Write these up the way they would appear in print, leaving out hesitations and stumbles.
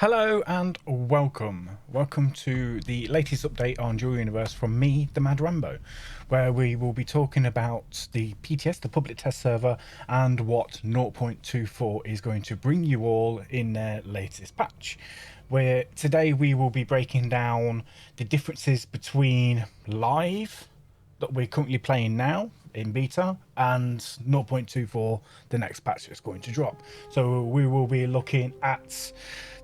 Hello and welcome. Welcome to the latest update on Dual Universe from me, the Mad Rambo, where we will be talking about the PTS, the public test server, and what 0.24 is going to bring you all in their latest patch. Where today we will be breaking down the differences between live that we're currently playing now in beta and 0.24, the next patch that's going to drop. So we will be looking at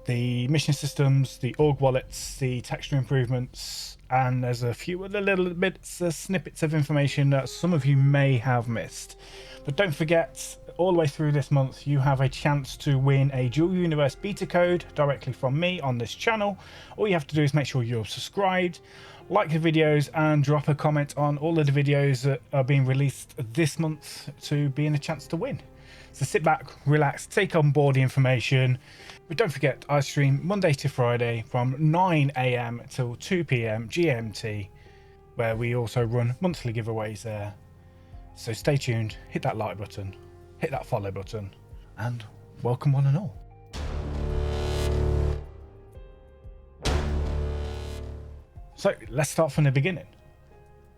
the mission systems, the org wallets, the texture improvements, and there's a few other little bits, snippets of information that some of you may have missed. But don't forget, all the way through this month, you have a chance to win a Dual Universe beta code directly from me on this channel. All you have to do is make sure you're subscribed, like the videos, and drop a comment on all of the videos that are being released this month to be in a chance to win. So sit back, relax, take on board the information. But don't forget, I stream Monday to Friday from 9 AM till 2 PM GMT, where we also run monthly giveaways there. So stay tuned, hit that like button, hit that follow button, and welcome one and all. So let's start from the beginning.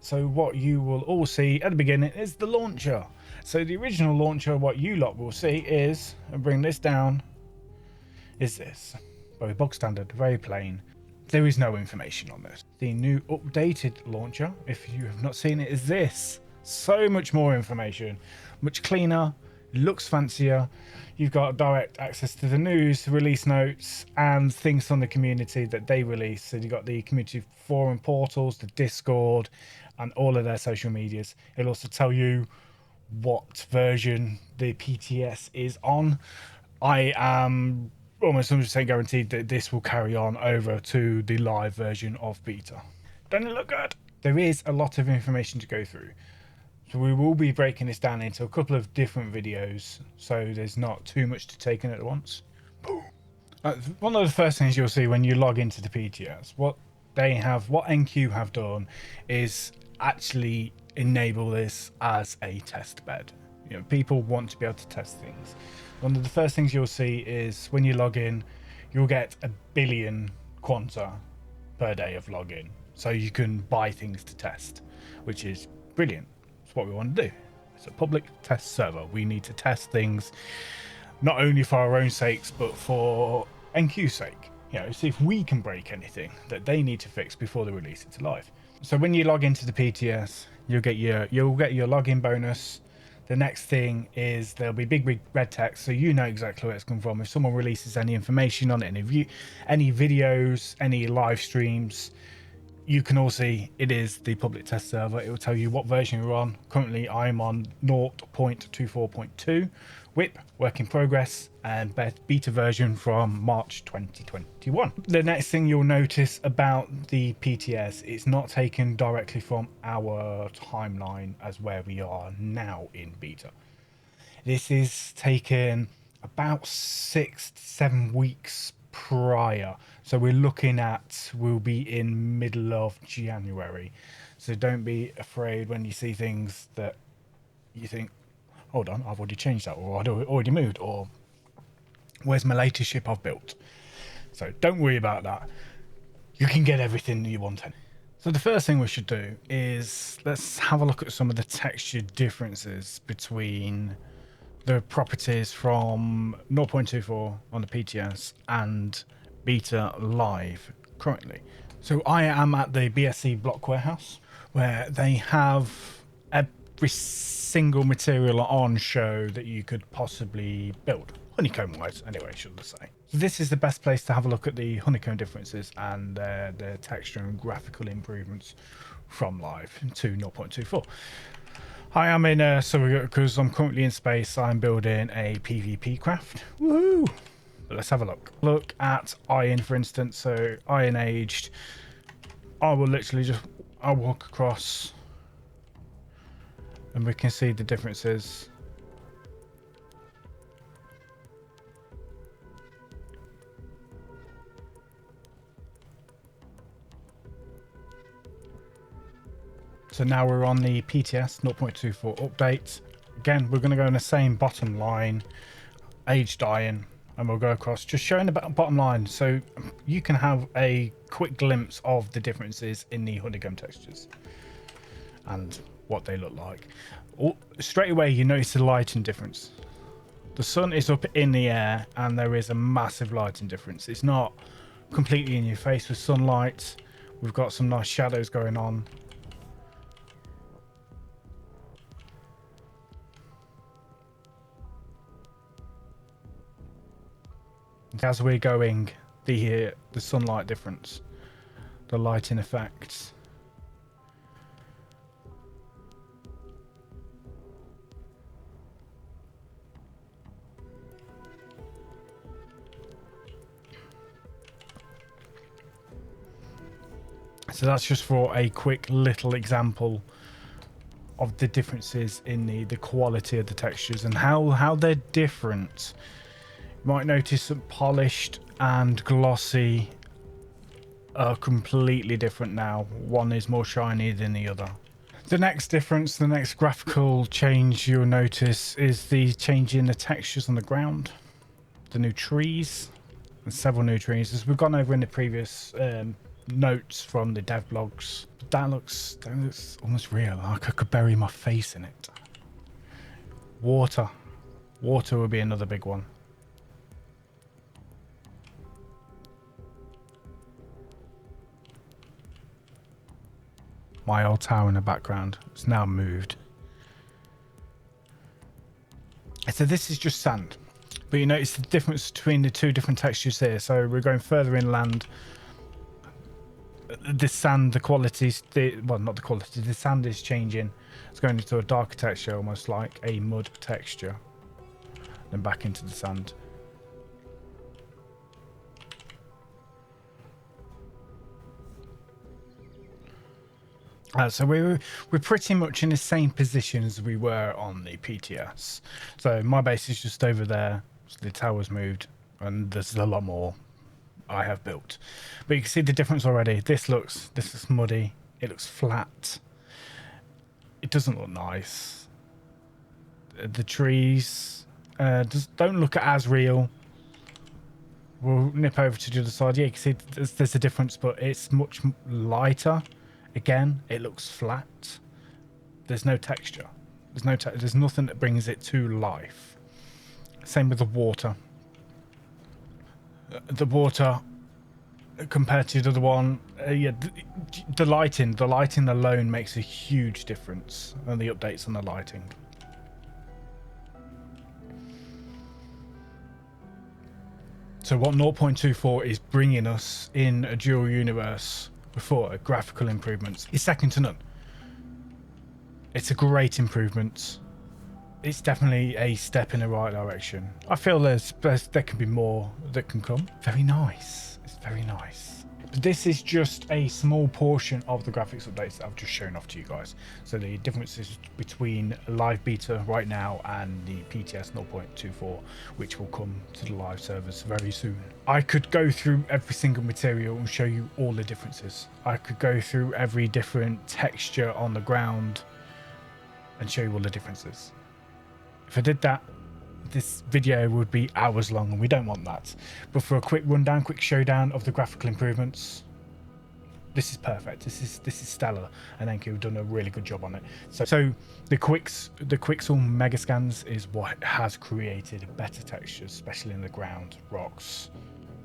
So what you will all see at the beginning is the launcher. So the original launcher, what you lot will see is, and bring this down, is this. Very bog standard, very plain. There is no information on this. The new updated launcher, if you have not seen it, is this. So much more information, much cleaner, looks fancier. You've got direct access to the news, release notes, and things from the community that they release. So you've got the community forum portals, the Discord, and all of their social medias. It'll also tell you what version the PTS is on. I am almost 100% guaranteed that this will carry on over to the live version of beta. Doesn't it look good? There is a lot of information to go through. So we will be breaking this down into a couple of different videos, so there's not too much to take in at once. One of the first things you'll see when you log into the PTS, what NQ have done is actually enable this as a test bed. You know, people want to be able to test things. One of the first things you'll see is when you log in, you'll get 1 billion quanta per day of login. So you can buy things to test, which is brilliant. It's what we want to do. It's a public test server. We need to test things not only for our own sakes, but for NQ's sake. You know, see if we can break anything that they need to fix before they release it to live. So when you log into the PTS, you'll get your login bonus. The next thing is there'll be big red text, so you know exactly where it's come from. If someone releases any information on it, any videos, any live streams, you can all see it is the public test server. It will tell you what version you're on. Currently, I'm on 0.24.2, WIP, work in progress, and beta version from March 2021. The next thing you'll notice about the PTS, it's not taken directly from our timeline as where we are now in beta. This is taken about 6 to 7 weeks prior. So we'll be in middle of January. So don't be afraid when you see things that you think, hold on, I've already changed that, or I've already moved, or where's my latest ship I've built? So don't worry about that. You can get everything you want. So the first thing we should do is let's have a look at some of the texture differences between the properties from 0.24 on the PTS and beta live currently. So I am at the BSC block warehouse, where they have every single material on show that you could possibly build, honeycomb wise anyway, should I say. So this is the best place to have a look at the honeycomb differences and the texture and graphical improvements from live to 0.24. I am in so because I'm currently in space, I'm building a PvP craft. Woohoo! But let's have a look. Look at iron, for instance. So iron aged. I will literally I'll walk across and we can see the differences. So now we're on the PTS 0.24 update. Again, we're going to go in the same bottom line. Aged iron. and we'll go across, just showing the bottom line so you can have a quick glimpse of the differences in the honeycomb textures and what they look like. Straight away you notice the lighting difference. The sun is up in the air and there is a massive lighting difference. It's not completely in your face with sunlight. We've got some nice shadows going on. As we're going, the sunlight difference, the lighting effects. So that's just for a quick little example of the differences in the quality of the textures and how they're different. You might notice that polished and glossy are completely different now. One is more shiny than the other. The next difference, the next graphical change you'll notice is the change in the textures on the ground. The new trees, and several new trees, as we've gone over in the previous notes from the dev blogs. That looks almost real, like I could bury my face in it. Water will be another big one. My old tower in the background, it's now moved. So this is just sand, but you notice the difference between the two different textures here. So we're going further inland. The sand, the qualities, well, not the quality, the sand is changing. It's going into a darker texture, almost like a mud texture, then back into the sand. So we're pretty much in the same position as we were on the PTS. So my base is just over there. So the tower's moved, and there's a lot more I have built. But you can see the difference already. This looks muddy. It looks flat. It doesn't look nice. The trees just don't look as real. We'll nip over to the other side. Yeah, you can see there's a difference, but it's much lighter. Again, it looks flat. There's no texture. There's nothing that brings it to life. Same with the water. The water compared to the other one, yeah, the lighting alone makes a huge difference, and the updates on the lighting. So what 0.24 is bringing us in a dual universe before graphical improvements is second to none. It's a great improvement. It's definitely a step in the right direction. I feel there can be more that can come. Very nice. It's very nice. But this is just a small portion of the graphics updates that I've just shown off to you guys. So the differences between live beta right now and the PTS 0.24, which will come to the live servers very soon. I could go through every single material and show you all the differences. I could go through every different texture on the ground and show you all the differences. If I did that, this video would be hours long, and we don't want that. But for a quick rundown, quick showdown of the graphical improvements, this is perfect. This is stellar, and thank you. We've done a really good job on it. So the Quixel Mega Scans is what has created better textures, especially in the ground, rocks,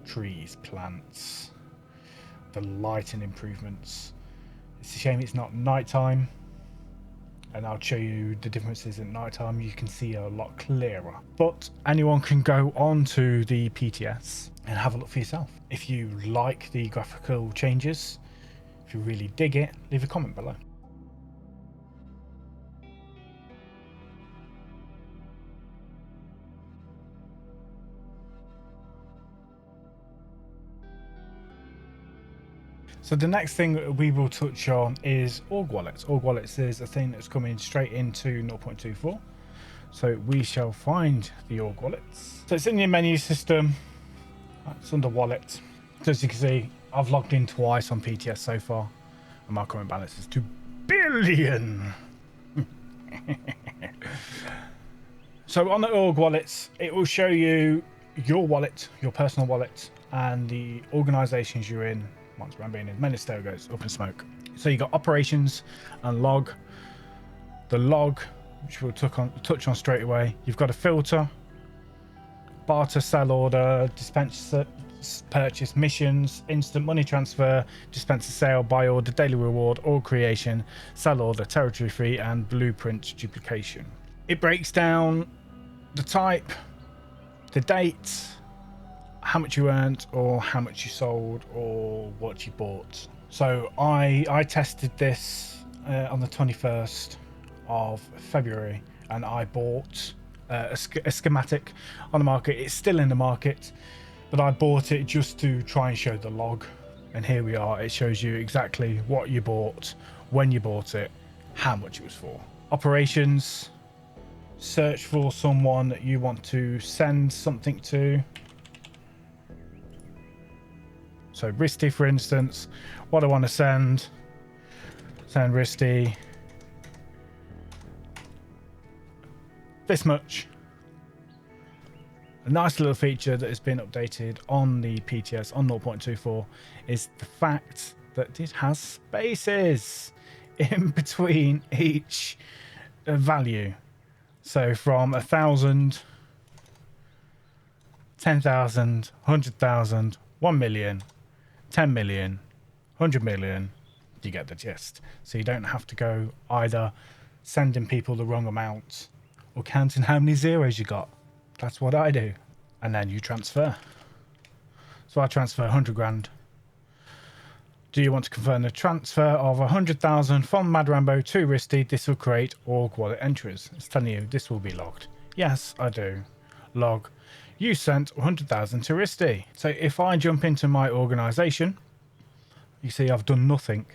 trees, plants, the lighting improvements. It's a shame it's not nighttime. And I'll show you the differences at night time. You can see a lot clearer. But anyone can go on to the PTS and have a look for yourself. If you like the graphical changes, if you really dig it, leave a comment below. So the next thing we will touch on is org wallets. Org wallets is a thing that's coming straight into 0.24. So we shall find the org wallets. So it's in your menu system. It's under wallet. So as you can see, I've logged in twice on PTS so far, and my current balance is 2 billion. So on the org wallets, it will show you your wallet, your personal wallet, and the organizations you're in. Once being in, Minister goes up in smoke. So you got operations and log. The log, which we'll touch on straight away. You've got a filter, barter, sell order, dispenser, purchase, missions, instant money transfer, dispenser sale, buy order, daily reward, org creation, sell order, territory free, and blueprint duplication. It breaks down the type, the date, how much you earned, or how much you sold, or what you bought. So I tested this on the 21st of February, and I bought a schematic on the market. It's still in the market, but I bought it just to try and show the log. And here we are. It shows you exactly what you bought, when you bought it, how much it was for. Operations, search for someone that you want to send something to. So Risty, for instance, what I want to send Risty this much. A nice little feature that has been updated on the PTS on 0.24 is the fact that it has spaces in between each value. So from 1,000, 10,000, 100,000, 1 million, 10 million, 100 million, you get the gist. So you don't have to go either sending people the wrong amount or counting how many zeros you got. That's what I do. And then you transfer. So I transfer 100 grand. Do you want to confirm the transfer of 100,000 from Mad Rambo to Risty? This will create org wallet entries. It's telling you this will be logged. Yes, I do. Log. You sent 100,000 to Risty. So if I jump into my organization, you see I've done nothing.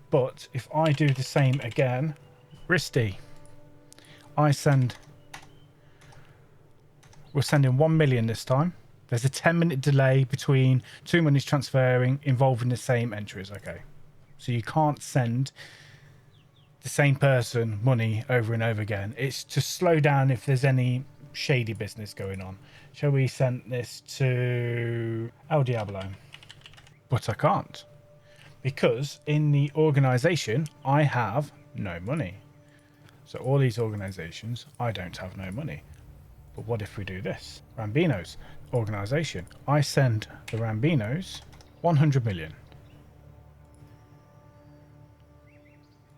But if I do the same again, Risty, we're sending 1 million this time. There's a 10-minute delay between two monies transferring involving the same entries. Okay, so you can't send the same person money over and over again. It's to slow down if there's any shady business going on. Shall we send this to El Diablo? But I can't, because in the organization I have no money. So all these organizations, I don't have no money. But what if we do this? Rambinos organization. I send the Rambinos 100 million.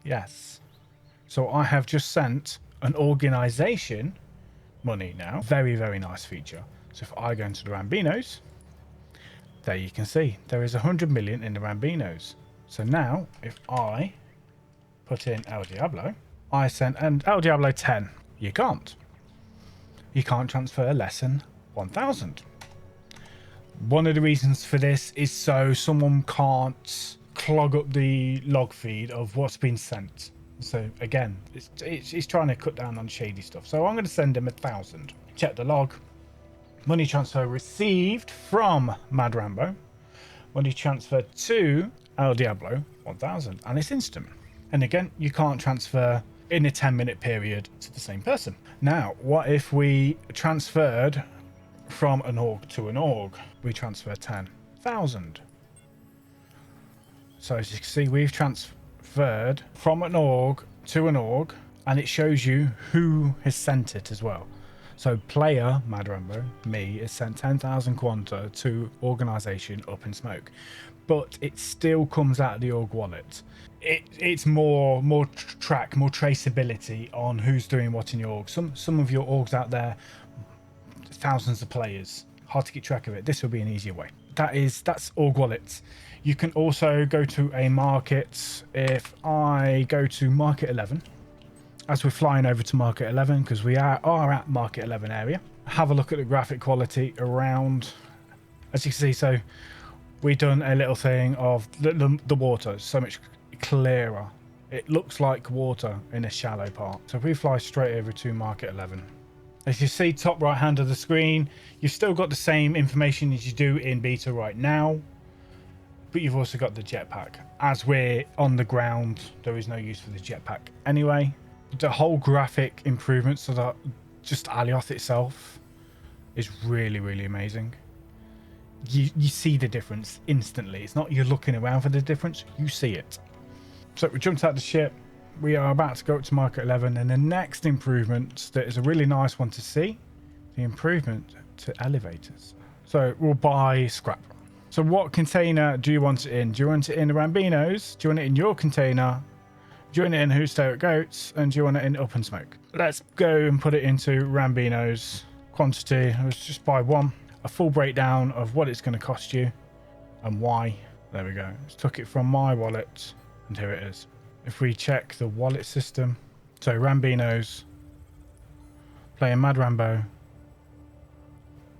Yes. So I have just sent an organization money now. Very, very nice feature. So if I go into the Rambinos, there you can see there is 100 million in the Rambinos. So now if I put in El Diablo, I sent and El Diablo 10. You can't. You can't transfer less than 1,000. One of the reasons for this is so someone can't clog up the log feed of what's been sent. So again, it's trying to cut down on shady stuff. So I'm going to send him 1,000. Check the log. Money transfer received from Mad Rambo. Money transfer to El Diablo 1,000, and it's instant. And again, you can't transfer in a 10-minute period to the same person. Now, what if we transferred from an org to an org? We transfer 10,000. So as you can see, we've transferred from an org to an org, and it shows you who has sent it as well. So player, Mad Rambo, me, has sent 10,000 Quanta to organization Up in Smoke. But it still comes out of the org wallet. It's more traceability on who's doing what in your org. Some of your orgs out there, thousands of players, hard to keep track of it. This will be an easier way. That's org wallets. You can also go to a market. If I go to market 11, as we're flying over to market 11, because we are at market 11 area, have a look at the graphic quality around. As you can see, so we've done a little thing of the water so much clearer. It looks like water in a shallow part. So if we fly straight over to market 11, as you see top right hand of the screen, you've still got the same information as you do in beta right now, but you've also got the jetpack. As we're on the ground, there is no use for the jetpack anyway. The whole graphic improvements, so that just Alioth itself, is really, really amazing. You see the difference instantly. It's not you're looking around for the difference, you see it. So we jumped out the ship. We are about to go up to Market 11, and the next improvement that is a really nice one to see, the improvement to elevators. So we'll buy scrap. So what container do you want it in? Do you want it in the Rambinos? Do you want it in your container? Do you want it in Who Stare at Goats? And do you want it in Up and Smoke? Let's go and put it into Rambinos. Quantity, let's just buy one. A full breakdown of what it's going to cost you and why. There we go. Just took it from my wallet, and here it is. If we check the wallet system, so Rambinos, playing Mad Rambo,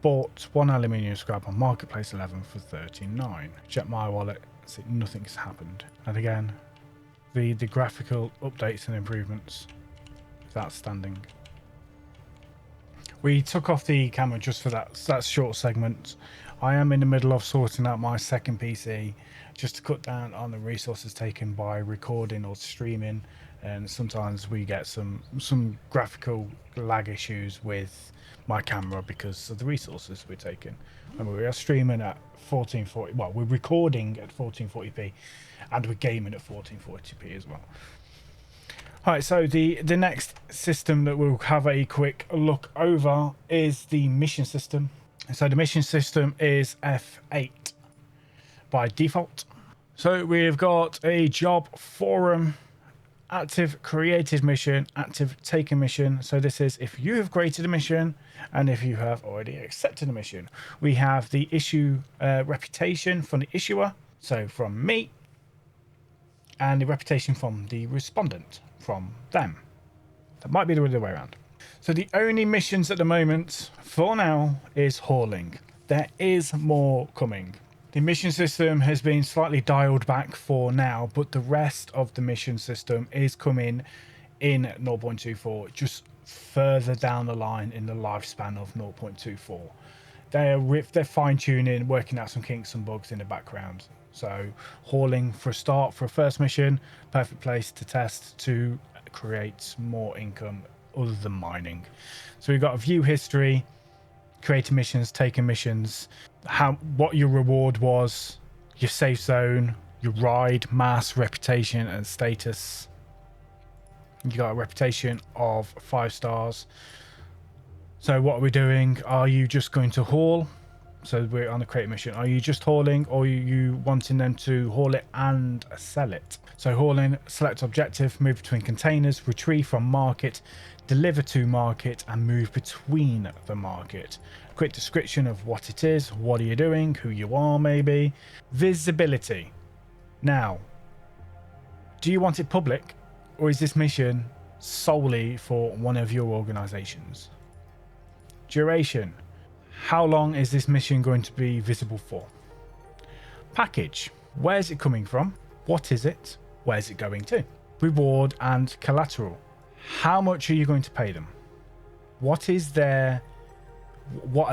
bought one aluminium scrap on Marketplace 11 for 39. Check my wallet, see nothing's happened. And again, the graphical updates and improvements is outstanding. We took off the camera just for that short segment. I am in the middle of sorting out my second PC just to cut down on the resources taken by recording or streaming, and sometimes we get some graphical lag issues with my camera because of the resources we're taking. And we are streaming at 1440. Well, we're recording at 1440p, and we're gaming at 1440p as well. All right, so the next system that we'll have a quick look over is the mission system. So the mission system is F8 by default. So we've got a job forum, active created mission, active taken mission. So this is if you have created a mission and if you have already accepted a mission. We have the issue reputation from the issuer, so from me, and the reputation from the respondent, from them. That might be the other way around. So the only missions at the moment, for now, is hauling. There is more coming. The mission system has been slightly dialed back for now, but the rest of the mission system is coming in 0.24, just further down the line in the lifespan of 0.24. They're fine-tuning, working out some kinks and bugs in the background. So hauling for a start, for a first mission, perfect place to test to create more income other than mining. So we've got a view history, creating missions, taking missions, what your reward was, your safe zone, your ride, mass, reputation, and status. You got a reputation of 5 stars. So what are we doing? Are you just going to haul? So we're on a create mission. Are you just hauling, or are you wanting them to haul it and sell it? So hauling, select objective, move between containers, retrieve from market, deliver to market, and move between the market. Quick description of what it is, what are you doing, who you are maybe. Visibility. Now, do you want it public, or is this mission solely for one of your organizations? Duration. How long is this mission going to be visible for? Package. Where's it coming from? What is it? Where's it going to? Reward and collateral. How much are you going to pay them? What are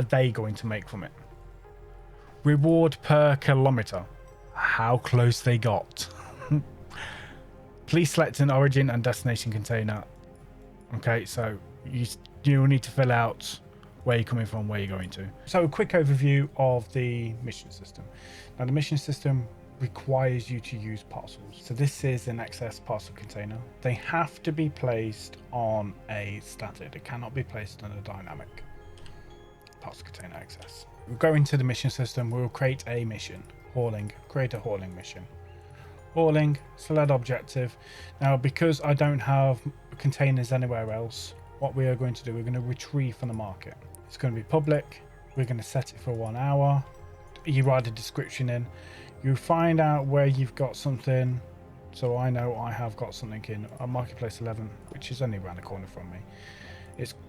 they going to make from it? Reward per kilometer. How close they got. Please select an origin and destination container. Okay, so you'll need to fill out where you're coming from, where you're going to. So a quick overview of the mission system. Now the mission system requires you to use parcels. So this is an excess parcel container. They have to be placed on a static. They cannot be placed on a dynamic parcel container access. We'll go into the mission system. We'll create a mission. Hauling. Create a hauling mission. Hauling. Select objective. Now because I don't have containers anywhere else, what we are going to do, we're going to retrieve from the market. It's going to be public. We're going to set it for 1 hour. You write a description in. You find out where you've got something. So I know I have got something in Marketplace 11, which is only around the corner from me.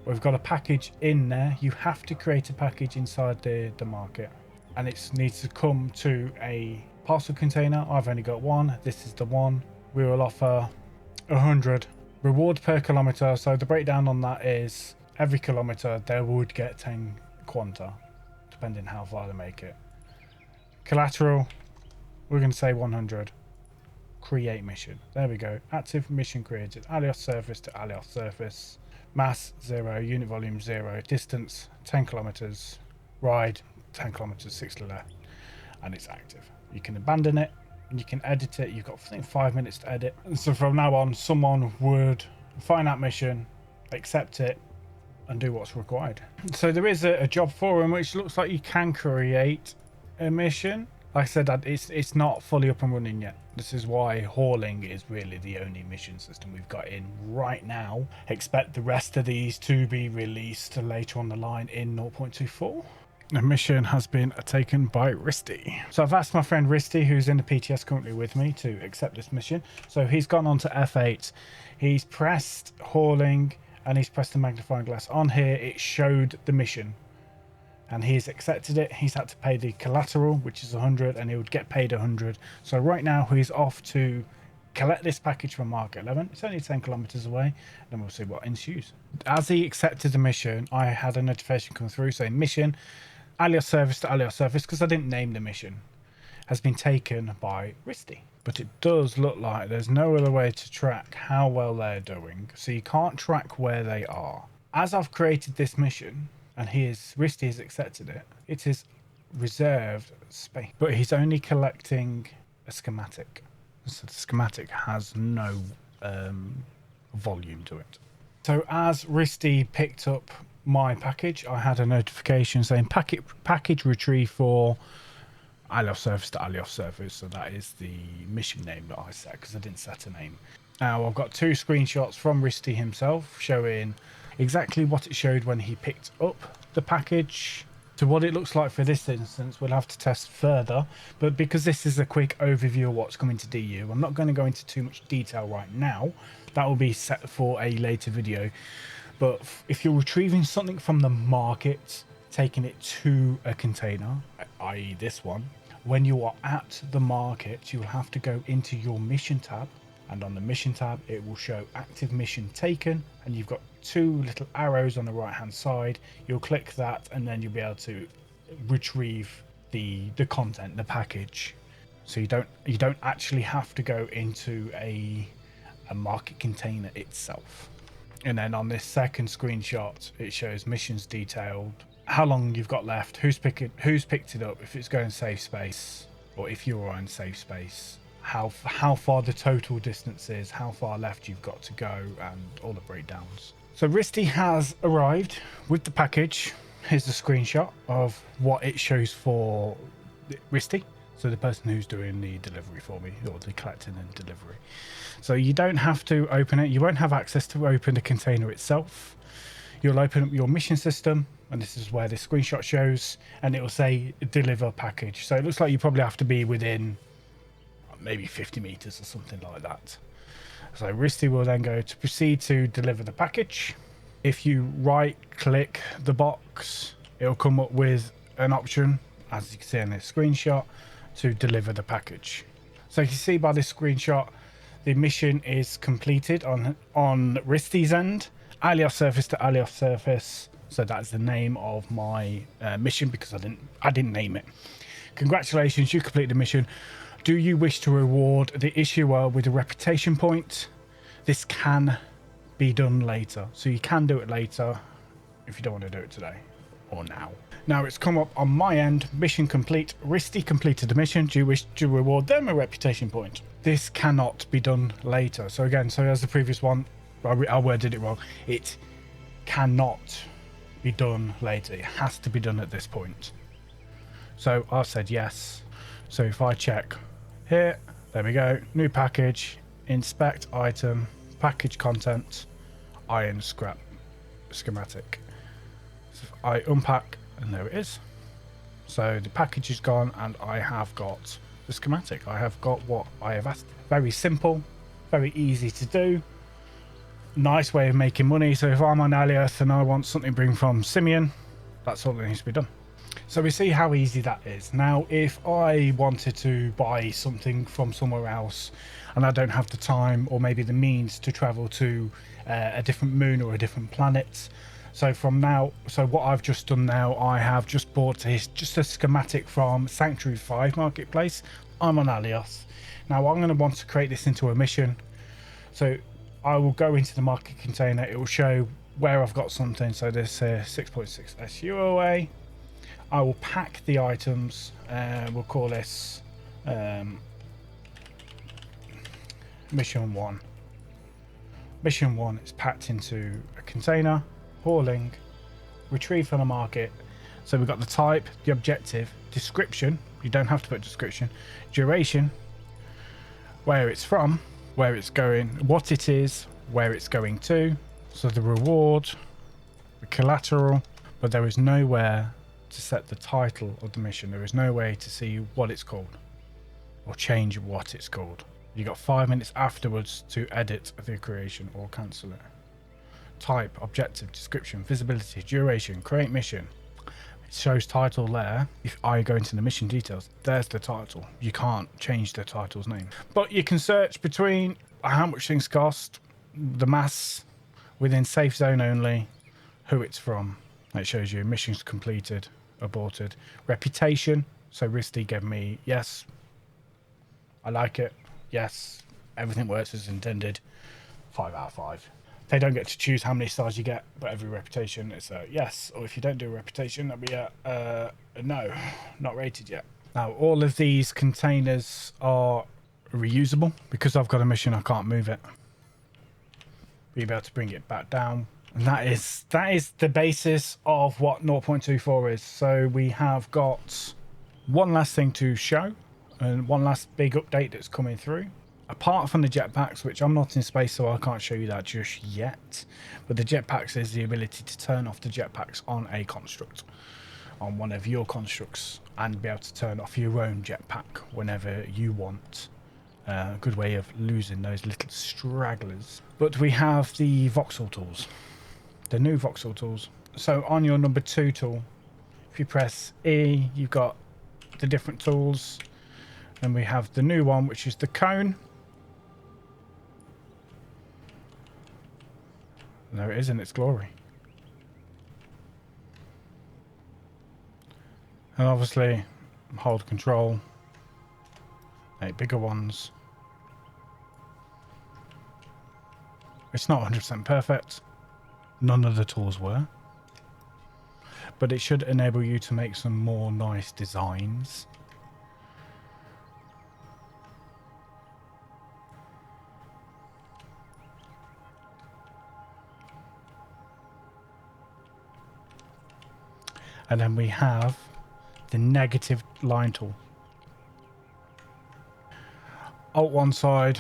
We've got a package in there. You have to create a package inside the market, and it needs to come to a parcel container. I've only got one. This is the one. We will offer 100 reward per kilometer. So the breakdown on that is every kilometer they would get 10 quanta, depending how far they make it. Collateral, we're going to say 100. Create mission. There we go. Active mission created. Alias surface to alias surface. mass 0, unit volume 0, distance 10 kilometers, ride 10 kilometers, 6 to the left, and it's active. You can abandon it, and you can edit it. You've got, I think, 5 minutes to edit. So from now on, someone would find that mission, accept it, and do what's required. So there is a job forum which looks like you can create a mission. Like I said, it's not fully up and running yet. This is why hauling is really the only mission system we've got in right now. Expect the rest of these to be released later on the line in 0.24. The mission has been taken by Risty. So I've asked my friend Risty, who's in the PTS currently with me, to accept this mission. So he's gone on to F8. He's pressed hauling and he's pressed the magnifying glass. On here, it showed the mission. And he's accepted it. He's had to pay the collateral, which is 100, and he would get paid 100. So right now he's off to collect this package from Mark 11. It's only 10 kilometers away, and then we'll see what ensues. As he accepted the mission, I had a notification come through saying mission, alias service to alias service, because I didn't name the mission, has been taken by Risty. But it does look like there's no other way to track how well they're doing, so you can't track where they are. As I've created this mission, and Risty has accepted it, it is reserved space. But he's only collecting a schematic. So the schematic has no volume to it. So as Risty picked up my package, I had a notification saying package retrieve for alias service to alias service. So that is the mission name that I set, because I didn't set a name. Now I've got 2 screenshots from Risty himself showing exactly what it showed when he picked up the package. To what it looks like for this instance, we'll have to test further, but because this is a quick overview of what's coming to DU, I'm not going to go into too much detail right now. That will be set for a later video. But if you're retrieving something from the market, taking it to a container, i.e. this one, when you are at the market, you'll have to go into your mission tab, and on the mission tab it will show active mission taken, and you've got 2 little arrows on the right hand side. You'll click that and then you'll be able to retrieve the content, the package. So you don't actually have to go into a market container itself. And then on this second screenshot, it shows missions detailed, how long you've got left, who's picked it up, if it's going safe space, or if you're on safe space, how far the total distance is, how far left you've got to go, and all the breakdowns. So Risty has arrived with the package. Here's the screenshot of what it shows for Risty, so the person who's doing the delivery for me, or the collecting and delivery. So you don't have to open it. You won't have access to open the container itself. You'll open up your mission system, and this is where the screenshot shows, and it will say deliver package. So it looks like you probably have to be within maybe 50 meters or something like that. So Risty will then go to proceed to deliver the package. If you right click the box, it'll come up with an option, as you can see in this screenshot, to deliver the package. So you can see by this screenshot, the mission is completed on Risty's end, alias surface to alias surface. So that's the name of my mission, because I didn't name it. Congratulations, you completed the mission. Do you wish to reward the issuer with a reputation point? This can be done later. So you can do it later if you don't want to do it today or now. Now it's come up on my end, mission complete. Risty completed the mission. Do you wish to reward them a reputation point? This cannot be done later. So again, so as the previous one, I worded it wrong. It cannot be done later. It has to be done at this point. So I've said yes. So if I check here, there we go, new package, inspect item, package content, iron scrap schematic. So if I unpack, and there it is. So the package is gone, and I have got the schematic. I have got what I have asked. Very simple, very easy to do. Nice way of making money. So if I'm on Alias and I want something bring from Simeon, that's all that needs to be done. So we see how easy that is. Now, if I wanted to buy something from somewhere else and I don't have the time or maybe the means to travel to a different moon or a different planet, so what I've just done now, I have just bought just a schematic from Sanctuary 5 Marketplace. I'm on Alias. Now I'm going to want to create this into a mission. So I will go into the market container. It will show where I've got something. So this 6.6 SUOA. I will pack the items. We'll call this mission 1. Mission 1 is packed into a container, hauling, retrieve from the market. So we've got the type, the objective, description. You don't have to put description. Duration, where it's from, where it's going, what it is, where it's going to. So the reward, the collateral, but there is nowhere to set the title of the mission. There is no way to see what it's called or change what it's called. You got 5 minutes afterwards to edit the creation or cancel it. Type, objective, description, visibility, duration, create mission. It shows title there. If I go into the mission details, there's the title. You can't change the title's name. But you can search between how much things cost, the mass, within safe zone only, who it's from. It shows you missions completed, aborted. Reputation. So Risty gave me, yes, I like it. Yes, everything works as intended. 5 out of 5. They don't get to choose how many stars you get, but every reputation is a yes. Or if you don't do a reputation, that'll be a no, not rated yet. Now, all of these containers are reusable. Because I've got a mission, I can't move it. Be able to bring it back down. And that is the basis of what 0.24 is. So we have got one last thing to show and one last big update that's coming through. Apart from the jetpacks, which I'm not in space, so I can't show you that just yet. But the jetpacks is the ability to turn off the jetpacks on a construct, on one of your constructs, and be able to turn off your own jetpack whenever you want. A good way of losing those little stragglers. But we have the voxel tools, the new voxel tools. So on your number 2 tool, if you press E, you've got the different tools. And we have the new one, which is the cone. There it is in its glory. And obviously, hold control. 8 bigger ones. It's not 100% perfect. None of the tools were. But it should enable you to make some more nice designs. And then we have the negative line tool. Alt one side,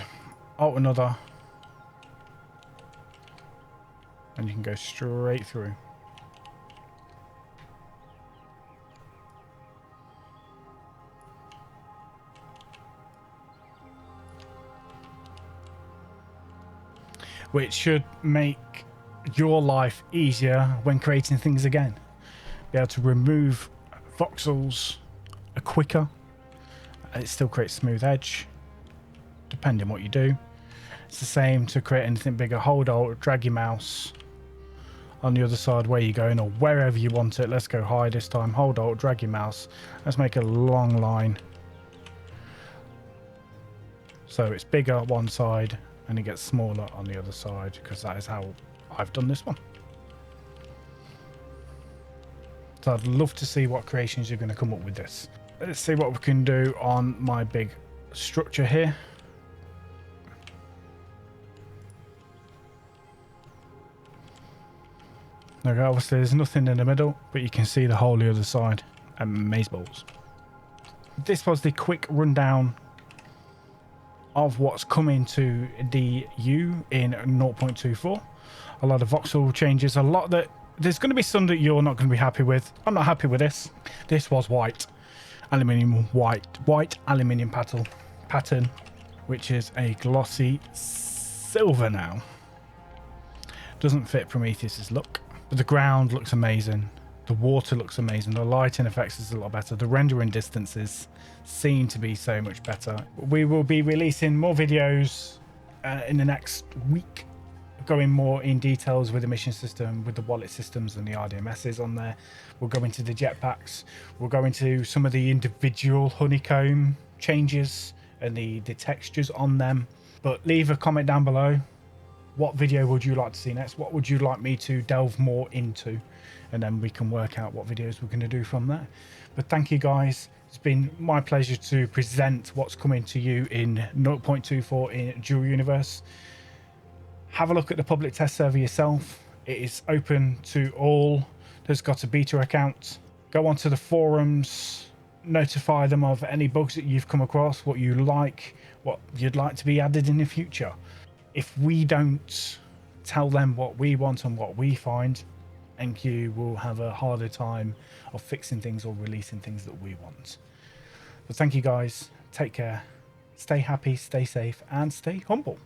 alt another. And you can go straight through. Which should make your life easier when creating things again. Be able to remove voxels quicker. It still creates smooth edge, depending on what you do. It's the same to create anything bigger. Hold Alt, drag your mouse on the other side where you're going or wherever you want it. Let's go high this time. Hold Alt, drag your mouse. Let's make a long line. So it's bigger one side and it gets smaller on the other side, because that is how I've done this one. So I'd love to see what creations you're going to come up with this. Let's see what we can do on my big structure here. Okay, obviously there's nothing in the middle, but you can see the whole the other side and maze balls. This was the quick rundown of what's coming to the U in 0.24. A lot of voxel changes, a lot that there's going to be some that you're not going to be happy with. I'm not happy with this. This was white aluminium aluminium pattern, which is a glossy silver now. Doesn't fit Prometheus's look, but the ground looks amazing. The water looks amazing. The lighting effects is a lot better. The rendering distances seem to be so much better. We will be releasing more videos in the next week, going more in details with the mission system, with the wallet systems and the RDMSs on there. We'll go into the jetpacks. We'll go into some of the individual honeycomb changes and the textures on them. But leave a comment down below what video would you like to see next? What would you like me to delve more into? And then we can work out what videos we're going to do from there. But thank you guys. It's been my pleasure to present what's coming to you in 0.24 in Dual Universe. Have a look at the public test server yourself. It is open to all that's got a beta account. Go onto the forums, notify them of any bugs that you've come across, what you like, what you'd like to be added in the future. If we don't tell them what we want and what we find, NQ will have a harder time of fixing things or releasing things that we want. But thank you guys. Take care. Stay happy, stay safe, and stay humble.